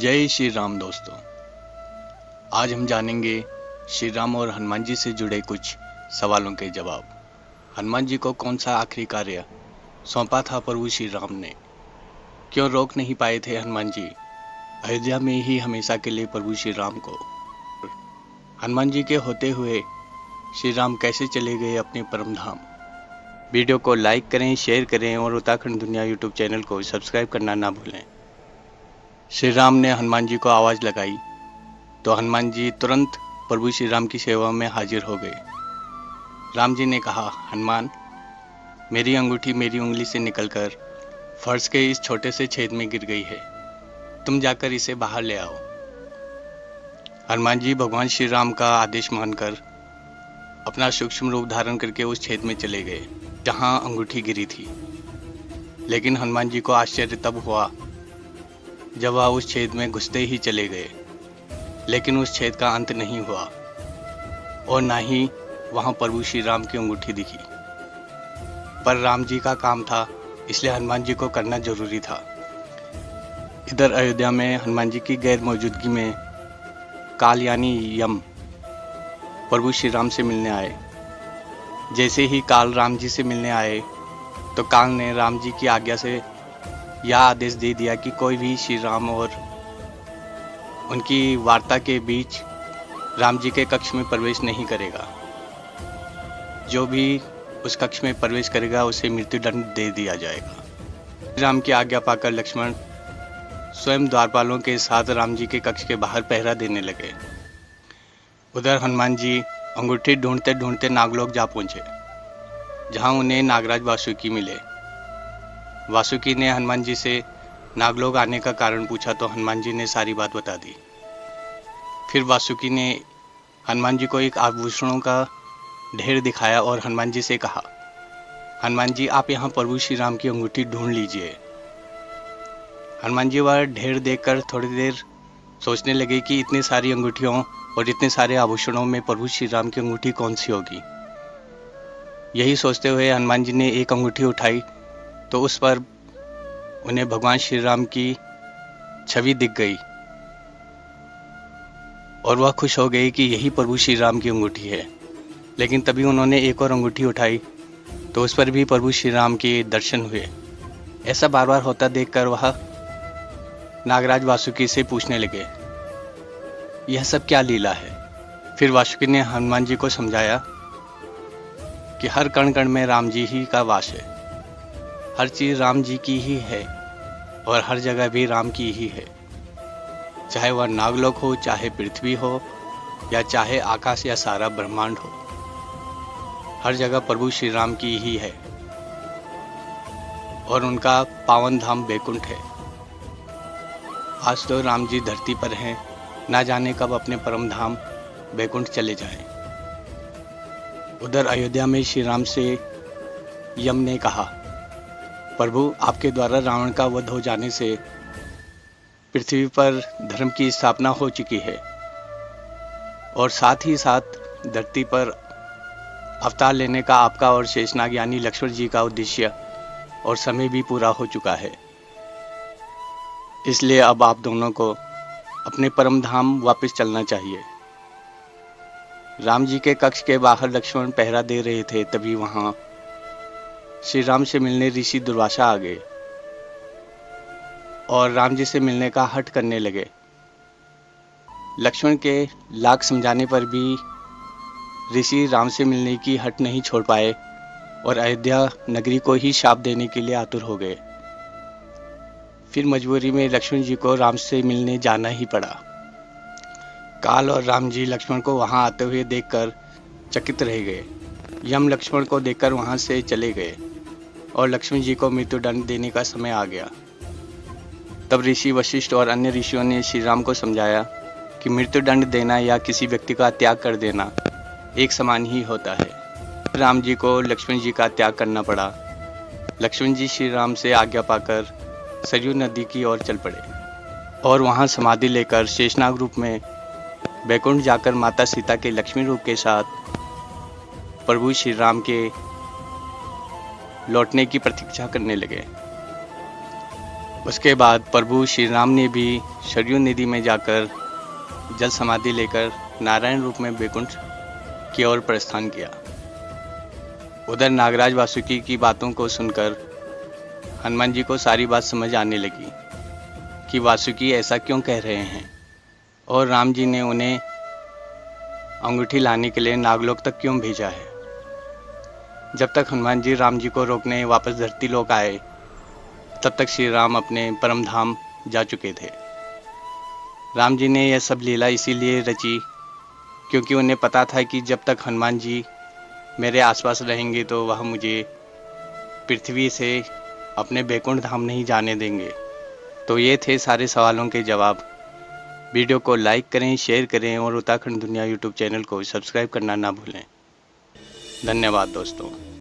जय श्री राम दोस्तों। आज हम जानेंगे श्री राम और हनुमान जी से जुड़े कुछ सवालों के जवाब। हनुमान जी को कौन सा आखिरी कार्य सौंपा था प्रभु श्री राम ने? क्यों रोक नहीं पाए थे हनुमान जी अयोध्या में ही हमेशा के लिए प्रभु श्री राम को? हनुमान जी के होते हुए श्री राम कैसे चले गए अपने परम धाम? वीडियो को लाइक करें, शेयर करें और उत्तराखंड दुनिया यूट्यूब चैनल को सब्सक्राइब करना ना भूलें। श्री राम ने हनुमान जी को आवाज़ लगाई तो हनुमान जी तुरंत प्रभु श्री राम की सेवा में हाजिर हो गए। राम जी ने कहा, हनुमान, मेरी अंगूठी मेरी उंगली से निकलकर फर्श के इस छोटे से छेद में गिर गई है, तुम जाकर इसे बाहर ले आओ। हनुमान जी भगवान श्री राम का आदेश मानकर अपना सूक्ष्म रूप धारण करके उस छेद में चले गए जहां अंगूठी गिरी थी। लेकिन हनुमान जी को आश्चर्य तब हुआ जब वह उस छेद में घुसते ही चले गए, लेकिन उस छेद का अंत नहीं हुआ और ना ही वहां प्रभु श्री राम की अंगूठी दिखी। पर राम जी का काम था, इसलिए हनुमान जी को करना जरूरी था। इधर अयोध्या में हनुमान जी की गैर मौजूदगी में काल यानी यम प्रभु श्री राम से मिलने आए। जैसे ही काल राम जी से मिलने आए तो काल ने राम जी की आज्ञा से यह आदेश दे दिया कि कोई भी श्री राम और उनकी वार्ता के बीच राम जी के कक्ष में प्रवेश नहीं करेगा। जो भी उस कक्ष में प्रवेश करेगा उसे मृत्युदंड दे दिया जाएगा। राम की आज्ञा पाकर लक्ष्मण स्वयं द्वारपालों के साथ राम जी के कक्ष के बाहर पहरा देने लगे। उधर हनुमान जी अंगूठी ढूंढते ढूंढते नागलोक जा पहुंचे, जहां उन्हें नागराज वासुकी मिले। वासुकी ने हनुमान जी से नागलोक आने का कारण पूछा तो हनुमान जी ने सारी बात बता दी। फिर वासुकी ने हनुमान जी को एक आभूषणों का ढेर दिखाया और हनुमान जी से कहा, हनुमान जी, आप यहाँ प्रभु श्री राम की अंगूठी ढूंढ लीजिए। हनुमान जी वह ढेर देखकर थोड़ी देर सोचने लगे कि इतनी सारी अंगूठियों और इतने सारे आभूषणों में प्रभु श्री राम की अंगूठी कौन सी होगी। यही सोचते हुए हनुमान जी ने एक अंगूठी उठाई तो उस पर उन्हें भगवान श्री राम की छवि दिख गई और वह खुश हो गई कि यही प्रभु श्री राम की अंगूठी है। लेकिन तभी उन्होंने एक और अंगूठी उठाई तो उस पर भी प्रभु श्री राम के दर्शन हुए। ऐसा बार बार होता देखकर वह नागराज वासुकी से पूछने लगे, यह सब क्या लीला है? फिर वासुकी ने हनुमान जी को समझाया कि हर कण कण में राम जी ही का वास है, हर चीज राम जी की ही है और हर जगह भी राम की ही है। चाहे वह नागलोक हो, चाहे पृथ्वी हो, या चाहे आकाश या सारा ब्रह्मांड हो, हर जगह प्रभु श्री राम की ही है और उनका पावन धाम बैकुंठ है। आज तो राम जी धरती पर हैं, ना जाने कब अपने परम धाम बैकुंठ चले जाएं। उधर अयोध्या में श्री राम से यम ने कहा, प्रभु, आपके द्वारा रावण का वध हो जाने से पृथ्वी पर धर्म की स्थापना हो चुकी है और साथ ही साथ धरती पर अवतार लेने का आपका और शेषनाग यानी लक्ष्मण जी का उद्देश्य और समय भी पूरा हो चुका है। इसलिए अब आप दोनों को अपने परम धाम वापस चलना चाहिए। राम जी के कक्ष के बाहर लक्ष्मण पहरा दे रहे थे, तभी वहां श्री राम से मिलने ऋषि दुर्वासा आ गए और राम जी से मिलने का हठ करने लगे। लक्ष्मण के लाख समझाने पर भी ऋषि राम से मिलने की हठ नहीं छोड़ पाए और अयोध्या नगरी को ही शाप देने के लिए आतुर हो गए। फिर मजबूरी में लक्ष्मण जी को राम से मिलने जाना ही पड़ा। काल और राम जी लक्ष्मण को वहां आते हुए देखकर चकित रह गए। यम लक्ष्मण को देखकर वहां से चले गए और लक्ष्मण जी को मृत्युदंड देने का समय आ गया। तब ऋषि वशिष्ठ और अन्य ऋषियों ने श्री राम को समझाया कि मृत्युदंड देना या किसी व्यक्ति का त्याग कर देना एक समान ही होता है। राम जी को लक्ष्मण जी का त्याग करना पड़ा। लक्ष्मण जी श्री राम से आज्ञा पाकर सरयू नदी की ओर चल पड़े और वहां समाधि लेकर शेषनाग रूप में बैकुंठ जाकर माता सीता के लक्ष्मी रूप के साथ प्रभु श्री राम के लौटने की प्रतीक्षा करने लगे। उसके बाद प्रभु श्री राम ने भी सरयू नदी में जाकर जल समाधि लेकर नारायण रूप में बैकुंठ की ओर प्रस्थान किया। उधर नागराज वासुकी की बातों को सुनकर हनुमान जी को सारी बात समझ आने लगी कि वासुकी ऐसा क्यों कह रहे हैं और राम जी ने उन्हें अंगूठी लाने के लिए नागलोक तक क्यों भेजा है। जब तक हनुमान जी राम जी को रोकने वापस धरती लोक आए, तब तक श्री राम अपने परम धाम जा चुके थे। राम जी ने यह सब लीला इसीलिए रची क्योंकि उन्हें पता था कि जब तक हनुमान जी मेरे आसपास रहेंगे तो वह मुझे पृथ्वी से अपने बैकुंठ धाम नहीं जाने देंगे। तो ये थे सारे सवालों के जवाब। वीडियो को लाइक करें, शेयर करें और उत्तराखंड दुनिया यूट्यूब चैनल को सब्सक्राइब करना ना भूलें। धन्यवाद दोस्तों।